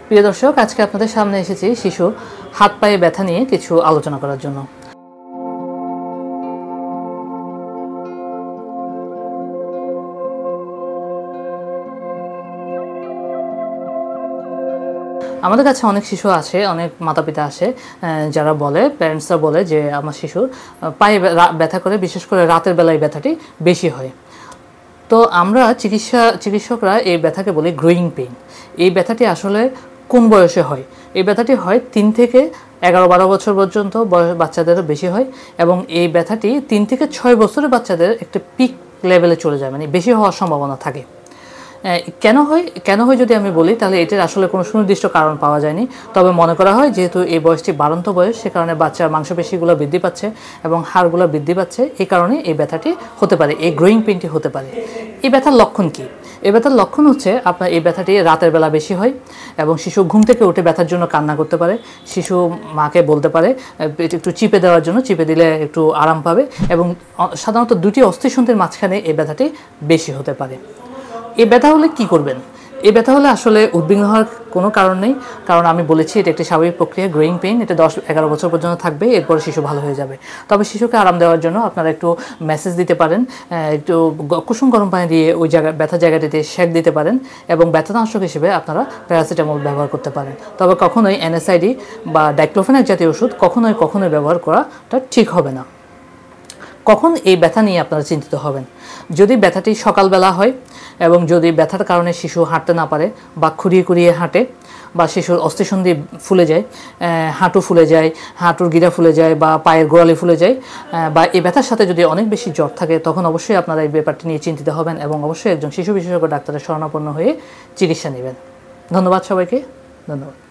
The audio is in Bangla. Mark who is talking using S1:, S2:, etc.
S1: প্রিয় দর্শক, আজকে আপনাদের সামনে এসেছি শিশুর হাত পায়ে ব্যথা নিয়ে কিছু আলোচনা করার জন্য। আমাদের কাছে অনেক শিশু আসে, অনেক মাতা পিতা আসে যারা বলে, প্যারেন্টসরা বলে যে আমার শিশুর পায়ে ব্যথা করে, বিশেষ করে রাতের বেলায় ব্যথাটি বেশি হয়। তো আমরা চিকিৎসকরা এই ব্যথাকে বলি গ্রোয়িং পেইন। এই ব্যথাটি আসলে কোন বয়সে হয়? এই ব্যথাটি হয় 3 থেকে 11-12 বছর পর্যন্ত বাচ্চাদেরও বেশি হয়, এবং এই ব্যথাটি 3 থেকে 6 বছরের বাচ্চাদের একটা পিক লেভেলে চলে যায়, মানে বেশি হওয়ার সম্ভাবনা থাকে। কেন হয় যদি আমি বলি, তাহলে এটার আসলে কোনো সুনির্দিষ্ট কারণ পাওয়া যায়নি। তবে মনে করা হয় যেহেতু এই বয়সটি বাড়ন্ত বয়স, সে কারণে বাচ্চার মাংসপেশিগুলো বৃদ্ধি পাচ্ছে এবং হাড়গুলো বৃদ্ধি পাচ্ছে, এই কারণে এই ব্যথাটি হতে পারে, এই গ্রোয়িং পেইনটি হতে পারে। এই ব্যথার লক্ষণ কী? এই ব্যথার লক্ষণ হচ্ছে আপনার এই ব্যথাটি রাতের বেলা বেশি হয় এবং শিশু ঘুম থেকে উঠে ব্যথার জন্য কান্না করতে পারে। শিশু মাকে বলতে পারে একটু চিপে দেওয়ার জন্য, চিপে দিলে একটু আরাম পাবে, এবং সাধারণত দুটি অস্থিসন্ধির মাঝখানে এই ব্যথাটি বেশি হতে পারে। এই ব্যথা হলে কী করবেন? এই ব্যথা হলে আসলে উদ্বিগ্ন হওয়ার কোনো কারণ নেই, কারণ আমি বলেছি এটা একটি স্বাভাবিক প্রক্রিয়া, গ্রোয়িং পেইন। এটা 10-11 বছর পর্যন্ত থাকবে, এরপরে শিশু ভালো হয়ে যাবে। তবে শিশুকে আরাম দেওয়ার জন্য আপনারা একটু মেসেজ দিতে পারেন, একটু কুসুম গরম পানি দিয়ে ওই ব্যথার জায়গাটিতে সেঁক দিতে পারেন, এবং ব্যথানাশক হিসেবে আপনারা প্যারাসিটামল ব্যবহার করতে পারেন। তবে কখনোই NSAID বা ডাইক্লোফেনাক জাতীয় ওষুধ কখনোই ব্যবহার করাটা ঠিক হবে না। কখন এই ব্যথা নিয়ে আপনারা চিন্তিত হবেন? যদি ব্যথাটি সকালবেলা হয় এবং যদি ব্যথার কারণে শিশু হাঁটতে না পারে বা খুঁড়িয়ে হাঁটে, বা শিশুর অস্থিসন্ধি ফুলে যায়, হাঁটু ফুলে যায়, হাঁটুর গিরা ফুলে যায়, বা পায়ের গোড়ালি ফুলে যায়, বা এই ব্যথার সাথে যদি অনেক বেশি জ্বর থাকে, তখন অবশ্যই আপনারা এই ব্যাপারটি নিয়ে চিন্তিত হবেন এবং অবশ্যই একজন শিশু বিশেষজ্ঞ ডাক্তারের শরণাপন্ন হয়ে চিকিৎসা নেবেন। ধন্যবাদ সবাইকে, ধন্যবাদ।